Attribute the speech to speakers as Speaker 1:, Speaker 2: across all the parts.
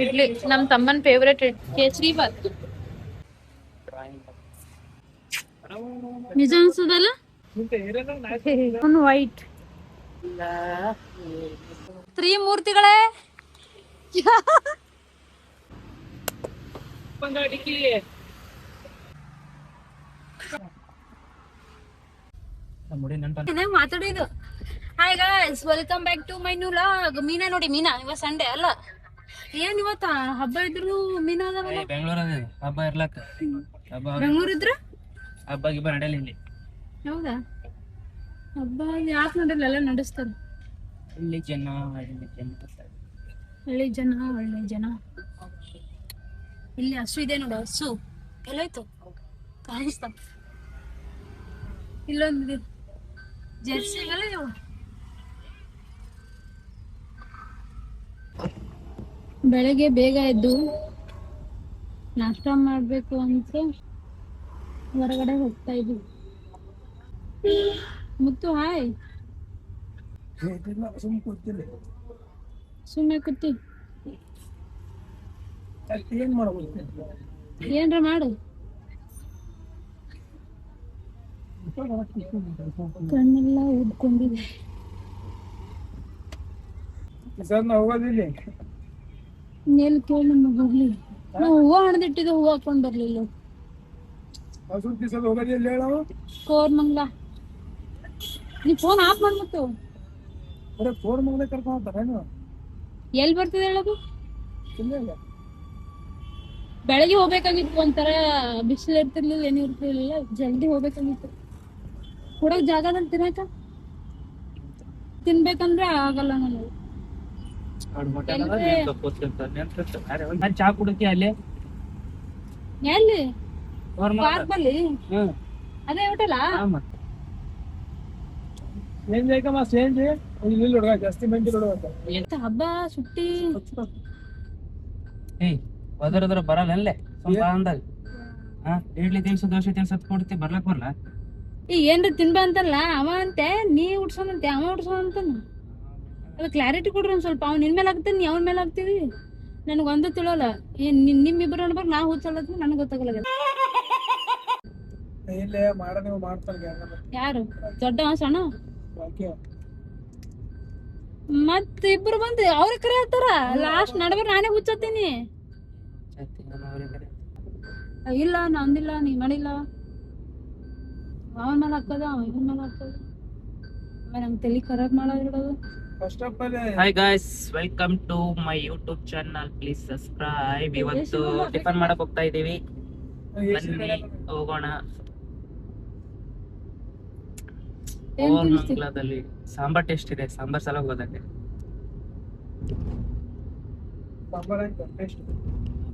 Speaker 1: ಇಡ್ಲಿ ನಮ್ ತಮ್ಮನ್ ಫೇವ್ರೇಟ್ ಕೇಸರಿ ಬಾತ್. ನಿಜ ಅನ್ಸದಲ್ಲ ವೈಟ್ ತ್ರಿಮೂರ್ತಿಗಳೇ ಮಾತಾಡಿದ್ದು. Hi guys, welcome back to my new vlog. Meena ನೋಡಿ, ಮೀನಾ ಇವತ್ತು ಸಂಡೇ ಅಲ್ಲ, ಏನ್ ಇವತ್ತ ಹಬ್ಬ ಇದ್ರು ಮೀನಾ
Speaker 2: ಬೆಂಗಳೂರ ಹಬ್ಬ ಇರ್ಲಕ್ಕ.
Speaker 1: ಬೆಂಗಳೂರು ಇದ್ರ
Speaker 2: ಹಬ್ಬ ಗಿಬ್ಬ ನಡೆಯಲ್ಲ ಇಲ್ಲಿ.
Speaker 1: ಹೌದಾ? ಹಬ್ಬ ಯಾಕೆ ನಡೆಯಲ್ಲ? ಎಲ್ಲ ನಡೆಸ್ತಾರ
Speaker 2: ಇಲ್ಲಿ ಜನ,
Speaker 1: ಹಳ್ಳಿ ಜನ ಒಳ್ಳೆ ಜನ. ಇಲ್ಲಿ ಹಸು ಇದೆ ನೋಡು, ಹಸು ಎಲ್ಲೋಯ್ತು ಕಾಣಿಸ್ತ. ಇಲ್ಲೊಂದು ಜರ್ಸಿ ಆಗಲ್ಲ ಇವು. ಬೆಳಗ್ಗೆ ಬೇಗ ಎದ್ದು ನಾಷ್ಟ ಮಾಡ್ಬೇಕು ಅಂತ ಹೊರಗಡೆ ಹೋಗ್ತಾ ಇದ್ವಿ. ಮುತ್ತು ಹಾಯ್. ಸುಮ್ಮನೆ ಕೂತಿ ಏನ್ರ ಮಾಡು. ಕಣ್ಣೆಲ್ಲ ಉದ್ಕೊಂಡಿದೆ. ನೆಲ್ ಕೇಳಿ ನಮಗೆ ಹೋಗ್ಲಿ. ನಾವು ಹೂವ ಹಣದಿಟ್ಟಿದ್ದು ಹೂವ ಹಾಕೊಂಡ್ ಬರ್ಲಿಲ್ಲ. ಕೋರ್ಮಂಗ್ಲ ನೀ ಫೋನ್ ಆಫ್ ಮಾಡ್ಬಿಟ್ಟು ಎಲ್ಲಿ ಬರ್ತದೆ ಹೇಳೋದು? ಬೆಳಗ್ಗೆ ಹೋಗ್ಬೇಕಾಗಿತ್ತು, ಒಂಥರ ಬಿಸಿಲು ಇರ್ತಿರ್ಲಿಲ್ಲ, ಏನು ಇರ್ತಿರ್ಲಿಲ್ಲ, ಜಲ್ದಿ ಹೋಗ್ಬೇಕಾಗಿತ್ತು. ಹುಡುಗ ಜಾಗದಲ್ಲಿ ತಿನ್ಬೇಕಂದ್ರೆ ಆಗಲ್ಲ ನನಗೆ.
Speaker 2: ಚಾ ಕುಡತಿ ಅಲ್ಲಿ
Speaker 1: ಎಲ್ಲಿ ಪಾರ್ಕ್ ಬಲ್ಲಿ ಅದೇ ಹೋಟೆಲ? ಹಬ್ಬ ಸುಟ್ಟಿ
Speaker 2: ಒದರದ್ರ ಬರಲ್ಲ ಅಲ್ಲೇ ಅಂದಾಗ ಇಡ್ಲಿ ತಿನ್ಸು, ದೋಸೆ ತಿನ್ಸತ್ ಕೊಡ್ತಿ, ಬರ್ಲಕ್ ಬರ್ಲ.
Speaker 1: ಈಗ ಏನ್ರ ತಿನ್ಬಾ ಅಂತಲ್ಲ ಅವ ಅಂತೆ, ನೀ ಉಡ್ಸೋನಂತೆ ಅವ ಉಡ್ಸೋನಂತಾನ. ಅದು ಕ್ಲಾರಿಟಿ ಕೊಡ್ರಿ ಒಂದ್ ಸ್ವಲ್ಪ. ಅವ್ನು ನಿನ್ ಮೇಲೆ ಆಗ್ತಾನೆ, ನೀ ಅವನ ಮೇಲೆ ಆಗ್ತೀವಿ. ನನಗೆ ಒಂದು ತಿಳೋಲ್ಲ. ನಿಮ್ಮಿಬ್ಬರು ಅನ್ಬೇಕು ನಾ ಹುಚ್ಚಲ್ಲತ್ನ ನನಗೆ ಗೊತ್ತಾಗಲ್ಲ. ಯಾರು ದೊಡ್ಡ ಸಣ್ಣ? ಮತ್ ಇಬ್ರು ಬಂದು ಅವ್ರ ಕರೆ ಹೇಳ್ತಾರ. ಲಾಸ್ಟ್ ನಡುವೆ ನಾನೇ ಹುಚ್ಚತ್ತೀನಿ. ಇಲ್ಲ ನಂದಿಲ್ಲ, ನೀ ಮಾಡಿಲ್ಲ. ಅವನ ಮೇಲೆ ಹಾಕದ, ಇವನ್ ಮೇಲೆ ಹಾಕದ, ನಂಗೆ ತಲೆ ಖರಾಬ್ ಮಾಡೋದಿರೋದು.
Speaker 2: Hi guys, welcome to my YouTube channel. Please subscribe. ಇವತ್ತು ಟಿಫನ್ ಮಾಡಕ್ ಹೋಗ್ತಾ ಇದೀವಿ, ಬನ್ನಿ ಹೋಗೋಣ. ಮಂಗಳದಲ್ಲಿ ಸಾಂಬಾರ್ ಟೇಸ್ಟ್ ಇದೆ, ಸಾಂಬಾರ್ ಸಲ ಹೋಗೋದಕ್ಕೆ.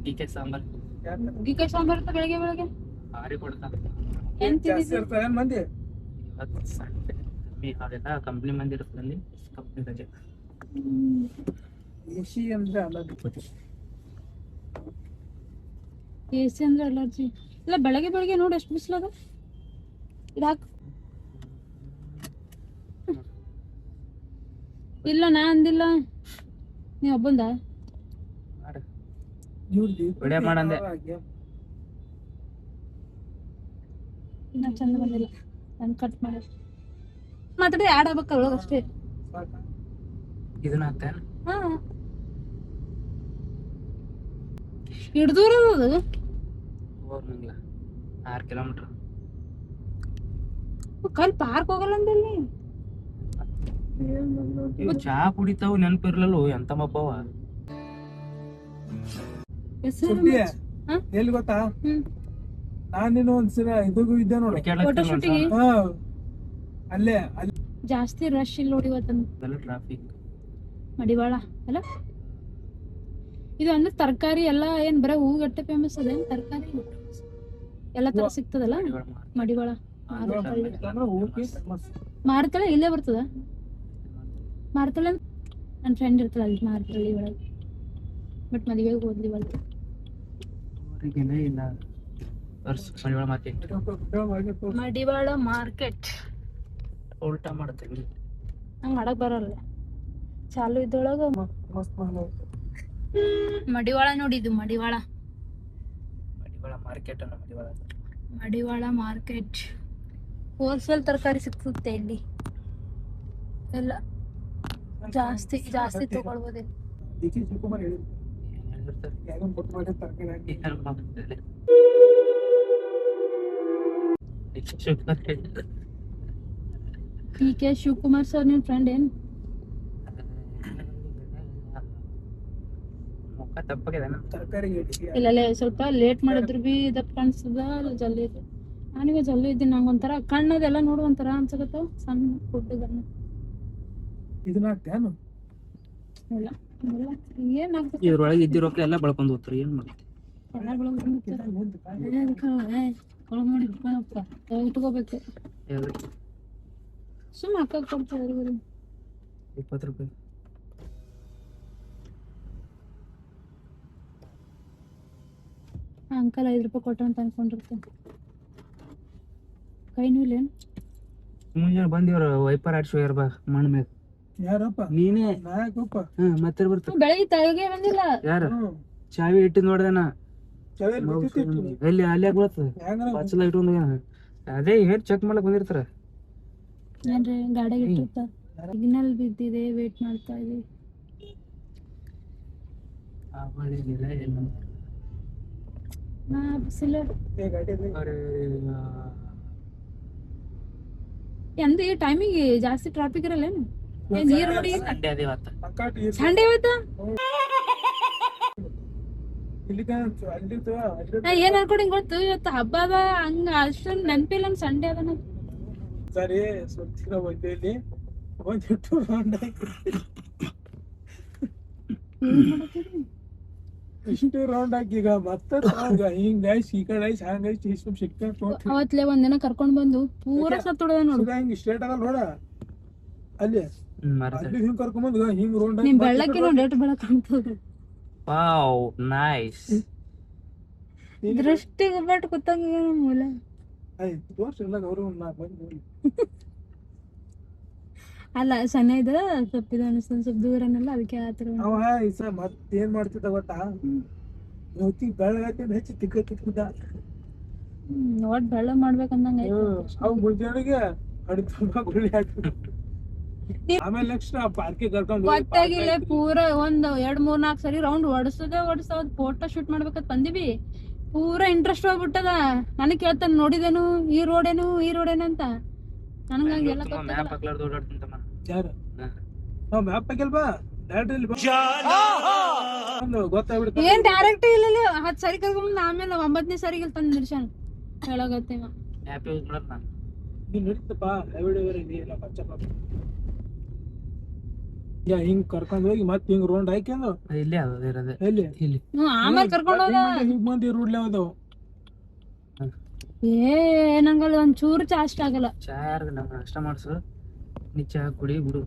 Speaker 2: ಡಿಕೆ ಸಾಂಬಾರ್,
Speaker 1: ಡಿಕೆ ಸಾಂಬಾರ್ ಬೆಳಗ್ಗೆ ಬೆಳಗ್ಗೆ
Speaker 2: ಭಾರಿ ಕೊಡ್ತಾ. ಅವೆಲ್ಲ ಕಂಪ್ನಿ ಮಂದಿ ಇರ್ತದಲ್ಲಿ, ಕಂಪ್ನಿ ರಜೆ.
Speaker 1: ಎಸಿ ಅಂದ್ರೆ ಅಲರ್ಜಿ ಇಲ್ಲ. ಬೆಳಗ್ಗೆ ಬೆಳಗ್ಗೆ ನೋಡಿ ಎಷ್ಟು ಬಿಸಿಲದ. ಇದಾಕ ಇಲ್ಲ, ನಾ ಅಂದಿಲ್ಲ, ನೀ ಒಬ್ಬಂದ
Speaker 2: ವಿಡಿಯೋ ಮಾಡಂದೆ.
Speaker 1: ಇನ್ನ ಚಂದ ಬಂದಿಲ್ಲ, ನಾನು ಕಟ್ ಮಾಡಿ ಮಾತಾಡಿ ಆಡ್ ಆಗ್ಬೇಕಲ್ಲ ಅಷ್ಟೇ.
Speaker 2: ಇದನ್ನ ಹಾಕ್ತೇನೆ.
Speaker 1: ಹಾ, ಹಿಡ್ದೂರ ಅದು
Speaker 2: 6 ಕಿಲೋಮೀಟರ್.
Speaker 1: ಕಲ್ ಪಾರ್ಕ್ ಹೋಗಲ್ಲ ಅಂದಲ್ಲಿ.
Speaker 2: ಚಾ ಕುಡಿತಾವ್ ನೆನಪಿರ್ಲಲ್ಲ ಎಂತ ಮಬ್ಬವ.
Speaker 3: ಎಲ್ಲಿ ಗೊತ್ತಾ, ನಾನೇನು ಒಂದ್ಸಲ ಇದಕ್ಕೂ ಇದ್ದೆ ನೋಡಿ,
Speaker 1: ಫೋಟೋ ಶೂಟಿಗೆ.
Speaker 3: ಅಲ್ಲೇ
Speaker 1: ಜಾಸ್ತಿ ರಶ್ ಇಲ್ಲ ನೋಡಿ ಇವತ್ತು.
Speaker 2: ಟ್ರಾಫಿಕ್
Speaker 1: ಮಡಿವಾಳ ಅಲ್ಲ ಇದು. ಅಂದ್ರೆ ತರಕಾರಿ ಎಲ್ಲ ಏನ್ ಬರೀ ಹೂಗಟ್ಟೆ ಫೇಮಸ್ ಅದೇನ್? ತರಕಾರಿ ಎಲ್ಲ ತರ ಸಿಗ್ತದಲ್ಲ. ಮಡಿವಾಳ ಮಾರ್ತಳೆ ಇಲ್ಲೇ ಬರ್ತದ. ಮಾರ್ತಳೆ ನನ್ನ ಫ್ರೆಂಡ್ ಇರ್ತಲ್ಲ ಅಲ್ಲಿ ಮಾರ್ತಳ್ಳಿ ಒಳಗೆ. ಬಟ್ ಮದುವೆಗೆ ಹೋದ್ಲಿ ಇವತ್ತು. ಮಡಿವಾಳ ಮಾರ್ಕೆಟ್
Speaker 2: ಉಲ್ಟಾ ಮಾಡ್ತೀವಿ,
Speaker 1: ನಂಗೆ ಮಾಡಕ್ ಬರಲ್ಲ. ಚಾಲು ಇದ್ದೊಳಗ
Speaker 3: ಮಸ್ತ್ ಮಾಡಿ
Speaker 1: ಮಡಿವಾಳ ನೋಡಿದ್ದು ಮಡಿವಾಳ
Speaker 2: ಮಾರ್ಕೆಟ್ ಅನ್ನ
Speaker 1: ಮಡಿವಾಳ ಮಾರ್ಕೆಟ್ ಹೋಲ್ಸೇಲ್ ತರಕಾರಿ ಸಿಗ್ತುತ್ತೆ ಇಲ್ಲಿ ಎಲ್ಲ ಜಾಸ್ತಿ ತಗೊಳ್ಬೋದು ಇಲ್ಲಿ.
Speaker 3: ಡಿ ಕೆ ಶಿವಕುಮಾರ್ ಹೇಳಿದ್ರು ಯಾರು ಗೊತ್ತು ಮಾಡಿ ತರಕಾರಿ ಹಾಕಿ
Speaker 1: ಡಿ ಕೆ ಶಿವಕುಮಾರ್ ಸರ್ ನಿನ್ ಫ್ರೆಂಡ್ ಏನ್
Speaker 2: ಮುಖ ತಪ್ಪಗಿದೆ
Speaker 3: ತರಕಾರಿ
Speaker 1: ಇಲ್ಲ ಸ್ವಲ್ಪ ಲೇಟ್ ಮಾಡಿದ್ರು ಬಿ ದಪ್ಪ ಕಾಣಿಸ್ತದ ಜಲ್ದಿ ಇದೆ ನಾನೀಗ ಜಲ್ದಿ ಇದ್ದೀನಿ ನಂಗೆ ಒಂಥರ ಕಣ್ಣದೆಲ್ಲ ನೋಡು ಒಂಥರ ಅನ್ಸಕತ್ತ ಸಣ್ಣ ಫುಡ್ಗಳನ್ನ
Speaker 3: ಇದನ್ನ ಹಾಕ್ತೇನು
Speaker 1: ಇಲ್ಲ ಏನಾಗ್ತದೆ
Speaker 2: ಇದ್ರೊಳಗೆ ಇದ್ದಿರೋಕೆ ಎಲ್ಲ ಬೆಳ್ಕೊಂಡು ಹೋಗ್ತಾರೆ ಏನ್ ಮಾಡ್ತೀವಿ
Speaker 1: ಇಟ್ಕೋಬೇಕು ಸುಮ್ಮ ಅಕ್ಕ ಕೊಡ್ತಾರೆ
Speaker 2: 20 ರೂಪಾಯಿ
Speaker 1: ಅಂಕಲ್ 5 ರೂಪಾಯಿ ಕೊಟ್ಟ ಅಂತ ಅನ್ಕೊಂಡಿರ್ತೇನೆ ಕೈ ನೂಲೇನ್
Speaker 2: ಮುಂಜಾನೆ ಬಂದಿವ್ರ ವೈಪರ್ ಆಡ್ಸಿ ಹೋಗ್ಯಾರ ಬಾ ಮಣ್ಣ ಮ್ಯಾಗ
Speaker 3: ಯಾರಪ್ಪ
Speaker 2: ನೀನೇ
Speaker 3: ನಾಯಕಪ್ಪ
Speaker 2: ಮತ್ತೆ ಬರ್ತ
Speaker 1: ಬೆಳಗ್ಗೆ ತಳಗೆ ಬಂದಿಲ್ಲ
Speaker 2: ಯಾರ ಚಾವಿ ಇಟ್ಟಿದ್ ನೋಡ್ದೇನ ಎಲ್ಲಿ ಅಲ್ಲೇ ಬೀಳ್ತದ ಬಚ್ಚಲ ಇಟ್ಕೊಂಡು ಹೋಗ್ಯಾನ ಅದೇ ಏನ್ ಚೆಕ್ ಮಾಡಕ್ ಬಂದಿರ್ತಾರ
Speaker 1: ಏನ್ರಿ ಗಾಡಿಗೆ ಇಟ್ಟಿರ್ತಾರ ಸಿಗ್ನಲ್ ಬಿದ್ದಿದೆ ವೇಟ್ ಮಾಡ್ತಾ ಇದೀವಿ ಬಿಸಿಲು ಎಂದ ಈ ಟೈಮಿಗೆ ಜಾಸ್ತಿ ಟ್ರಾಫಿಕ್ ಇರಲ್ಲೇನು ನೀರ್ ನೋಡಿ ಸಂಡೆ ಇವತ್ತ ಏನ್ ಅನ್ಕೊಂಡಿ ಗೊತ್ತು ಇವತ್ತು ಹಬ್ಬ ಅದ ಹಂಗ ಅಷ್ಟೊಂದು ನೆನಪಿಲ್ಲ ನಂಗೆ ಸಂಡೆ ಅದ
Speaker 3: ಸರಿ ಸುತ್ತಿನ ಬಂದೇಲಿ ಒಂದಿಟ್ಟು ರೌಂಡ್ ಇಷ್ಟು ರೌಂಡ್ ಹಾಕಿ ಈಗ ಮತ್ತೆ ಹಿಂಗ ಈ ಕಡೆ ಹಂಗ ಸಿಕ್ಕ
Speaker 1: ಅವತ್ಲೆ ಒಂದಿನ ಕರ್ಕೊಂಡ್ ಬಂದು ಪೂರಾ ಸತ್ತೊಡದ ನೋಡು
Speaker 3: ಹಿಂಗ ಸ್ಟ್ರೇಟ್ ಆಗಲ್ಲ ನೋಡ ಅಲ್ಲಿ ಅಲ್ಲಿ ಹಿಂಗ್ ಕರ್ಕೊಂಡ್ ಬಂದು ಹಿಂಗ್ ರೌಂಡ್
Speaker 1: ನಿಮ್ ಬೆಳ್ಳಕ್ಕೆ ನೋಡಿ ಎಷ್ಟು ಬೆಳಕ್ ಕಾಣ್ತದ
Speaker 2: ವಾವ್ ನೈಸ್
Speaker 1: ದೃಷ್ಟಿಗೆ ಬಟ್ ಕೂತಂಗ ಮೂಲ
Speaker 3: ತೋರ್ಸ್ ಎಲ್ಲ ಗೌರವ ನಾ ಬಂದು
Speaker 1: ಅಲ್ಲ ಸಣ್ಣ ಇದ ಸ್ವಲ್ಪ ಇದು ಅನಿಸ್ತದ ಸ್ವಲ್ಪ ದೂರನಲ್ಲ ಅದಕ್ಕೆ ಆತರ
Speaker 3: ಅವ ಈಸ ಮತ್ತೇನ್ ಮಾಡ್ತಿದ್ದ ಗೊತ್ತಾ ಹೊತ್ತಿ ಬೆಳಗಾಯ್ತು ಹೆಚ್ಚು ತಿಕ್ಕದ
Speaker 1: ಒಟ್ ಬೆಳ್ಳ ಮಾಡ್ಬೇಕಂದಂಗ
Speaker 3: ಅವ್ ಮುಂಜಾನೆಗೆ ಅಡಿತ ಗುಳಿ ಹಾಕಿ ಆಮೇಲೆ ನೆಕ್ಸ್ಟ್ ಪಾರ್ಕಿಗೆ ಕರ್ಕೊಂಡು
Speaker 1: ಗೊತ್ತಾಗಿಲ್ಲ ಪೂರ ಒಂದ್ 2-3-4 ಸರಿ ರೌಂಡ್ ಹೊಡ್ಸೋದ್ ಫೋಟೋ ಶೂಟ್ ಮಾಡ್ಬೇಕಂತ ಬಂದಿವಿ ಪೂರಾ ಇಂಟ್ರೆಸ್ಟ್ ಹೋಗ್ಬಿಟ್ಟದ ನನಗ್ ಕೇಳ್ತಾನ ನೋಡಿದೇನು ಈ ರೋಡ್ ಏನು ಅಂತ ನನಗಾಗಿ ಎಲ್ಲ
Speaker 3: ಯಾರು ನಾವ್ ಮ್ಯಾಪ್ ಹಾಕಿಲ್ವಾ ಗೊತ್ತಾಗ್ಬಿಡ್ತ
Speaker 1: ಏನ್ ಡೈರೆಕ್ಟ್ ಇಲ್ಲ 10 ಸರಿ ಕರ್ಕೊಂಡ್ ಆಮೇಲೆ 9ನೇ ಸರಿಗೆ ತಂದ್ ನಿಲ್ಸಾನ ಹೇಳಾಗತ್ತೆ
Speaker 3: ನೀನ್ ನಡೀತಪ್ಪ ಹಿಂಗ್ ಕರ್ಕೊಂಡ್ ಹೋಗಿ ಮತ್ ಹಿಂಗ್ ರೌಂಡ್ ಹಾಕ್ಯಂದು
Speaker 2: ಇಲ್ಲೇ ಅದ ಇರೋದೆ
Speaker 3: ಎಲ್ಲಿ
Speaker 2: ಇಲ್ಲಿ
Speaker 1: ಆಮೇಲೆ ಕರ್ಕೊಂಡ್ ಹೋದ
Speaker 3: ಹಿಂಗ್ ಮಂದಿ ರೂಡ್ಲೆ ಹೋದವು
Speaker 1: ನಂಗಲ್ಲಿ ಒಂದ್ ಚೂರು ಚಾಸ್ಟ್ ಆಗಲ್ಲ
Speaker 2: ಚಾರ್ ನಮ್ಗೆ ನಾಷ್ಟ ಮಾಡ್ಸು ನೀ ಚಾ ಕುಡಿ ಬಿಡು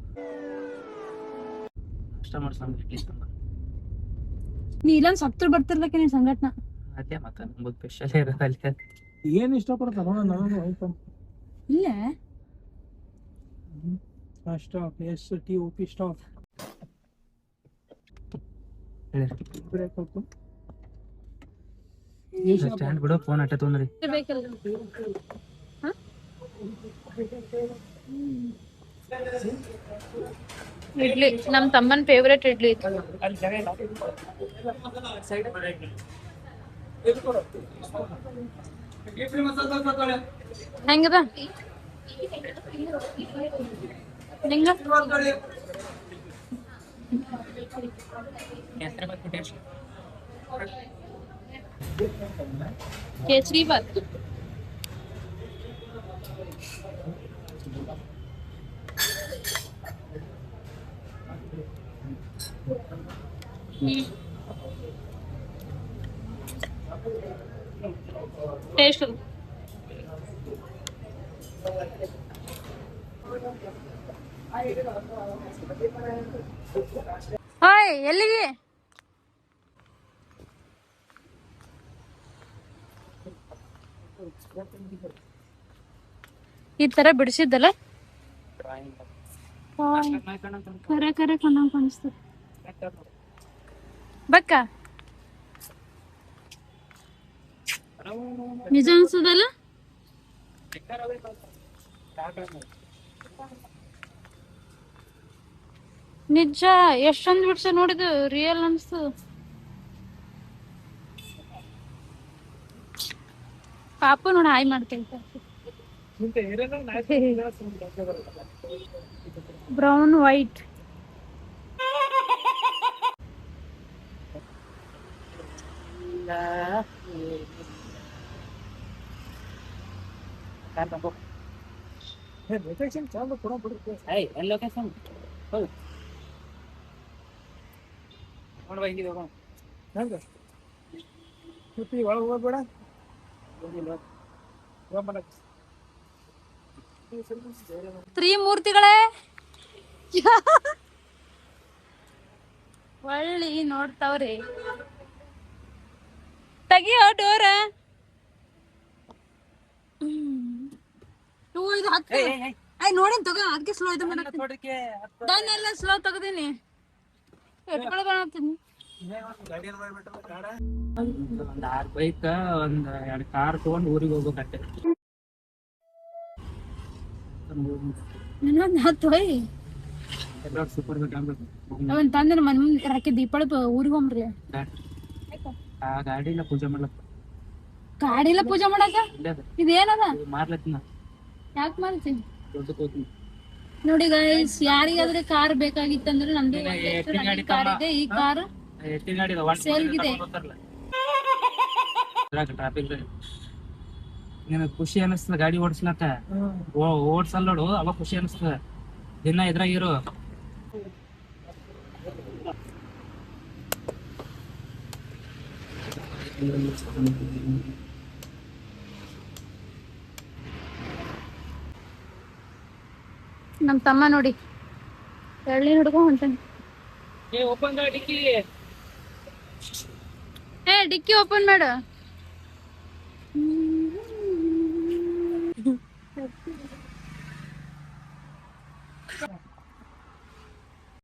Speaker 2: ನಾಷ್ಟ ಮಾಡ್ಸು ನಮ್ಗೆ ಇಡ್ಲಿ ಸಾಂಬಾರ್
Speaker 1: ನೀ ಇಲ್ಲೊಂದ್ ಸತ್ರು ಬರ್ತಿರ್ಲಕ್ಕೆ ನಿನ್ ಸಂಘಟನಾ
Speaker 2: ಅದೇ ಮತ್ತೆ ನಮ್ಗೆ ಸ್ಪೆಷಲ್ ಇರೋದು ಅಲ್ಲಿ
Speaker 3: ಏನ್ ಇಷ್ಟಪಡ್ತಾರ ನಾನು
Speaker 1: ಇಲ್ಲ
Speaker 3: ಸ್ಟಾಪ್ STOP ಸ್ಟಾಪ್ ಬ್ರೇಕ್ ಹಾಕು
Speaker 2: ಸ್ಟ್ಯಾಂಡ್ ಬಿಡು ಫೋನ್ ಅಟ್ಟೆ ತೊಂದ್ರಿ
Speaker 1: ಇಡ್ಲಿ ನಮ್ ತಮ್ಮನ್ ಫೇವ್ರೆಟ್ ಇಡ್ಲಿ ಇತ್ತು ಹೆಂಗದ ಹೆಂಗ ಕೇಸರಿ ಬಾತ್ ಟೇಸ್ಟ್ ಹಾಯ್ ಎಲ್ಲಿಗೆ ಈ ತರ ಬಿಡಿಸಿದ್ದಲ್ಲ ಕರೆ ಕರೆ ಕಣ್ಣಂಗ್ ಕಾಣಿಸ್ತದ ಬಕ್ಕ ನಿಜ ಅನ್ಸದಲ್ಲ ನಿಜ ಎಷ್ಟೊಂದ್ ಬಿಡ್ಸ ನೋಡಿದು ರಿಯಲ್ ಅನ್ಸ್ತದ ಪಾಪು ನೋಡಿ ಹಾಯ್ ಮಾಡ್ತೈತೆ ಬ್ರೌನ್ ವೈಟ್
Speaker 2: ಲೊಕೇಶನ್ ನೋಡುವ ಹಿಂಗಿದೆ ಹೋಗೋಣ
Speaker 3: ಹೆಂಗ ಒಳಗೆ ಹೋಗ್ಬೇಡ
Speaker 1: ತ್ರಿಮೂರ್ತಿಗಳೇ ಒಳ್ಳಿ ನೋಡ್ತಾವ್ರಿ ತೆಗಿಯೋ ಡೋರ ಇದು ನೋಡಿನ್ ತಗೋ ಅದಕ್ಕೆ ಸ್ಲೋ ಇದು ನಾನೆಲ್ಲ ಸ್ಲೋ ತಗದೀನಿ ಎಟ್ಕೊಳ ಕಾಣತ್ತೀನಿ
Speaker 2: ಒಂದ್ 6 ಬೈಕ್ ಒಂದ್ 2 ಕಾರ್ ತಗೊಂಡ್ ಊರಿಗೆ ಹೋಗ್ಬೇಕಟ್ಟೆ ಸೂಪರ್
Speaker 1: ಅವನ್ ತಂದ್ರೆ ಮನ್ ರಾಕಿ ದೀಪಾವಳಿ ಊರಿಗೆ ಹೋಗ್ರಿ
Speaker 2: ಆ ಗಾಡಿನ ಪೂಜೆ ಮಾಡ್ಲಕ್ಕ
Speaker 1: ಗಾಡಿಲ್ಲ ಪೂಜೆ ಮಾಡಕ ಇದೇನದ
Speaker 2: ಮಾರ್ಲತ್ತಿನ
Speaker 1: ಯಾಕೆ ಮಾಡ್ತೀನಿ
Speaker 2: ದೊಡ್ಡಕ್ಕೆ ಹೋಗ್ತೀನಿ
Speaker 1: ನೋಡಿ ಗೈಸ್ ಯಾರಿಗಾದ್ರೆ ಕಾರ್ ಬೇಕಾಗಿತ್ತಂದ್ರೆ ನಂದು ಕಾರ್ ಇದೆ ಈ ಕಾರ್
Speaker 2: ಎತ್ತಿನ ಗಾಡಿ
Speaker 1: ಸೇಲ್ಗಿದೆ
Speaker 2: ಟ್ರಾಫಿಕ್ ನಿನಗೆ ಖುಷಿ ಅನಿಸ್ತದ ಗಾಡಿ ಓಡಿಸ್ಲಕ್ಕ ಓಡ್ಸಲ್ ನೋಡು ಅವಾಗ ಖುಷಿ ಅನಿಸ್ತದ ದಿನ ಇದ್ರಾಗಿರು
Speaker 1: ನಮ್ ತಮ್ಮ ನೋಡಿ ಎಳ್ಳಿ ಹಿಡ್ಕೊಂಡ್ ಹೊಂಟಾನೆ
Speaker 2: ಓಪನ್ ಡಿಕ್ಕಿ
Speaker 1: ಡಿಕ್ಕಿ ಓಪನ್ ಮಾಡು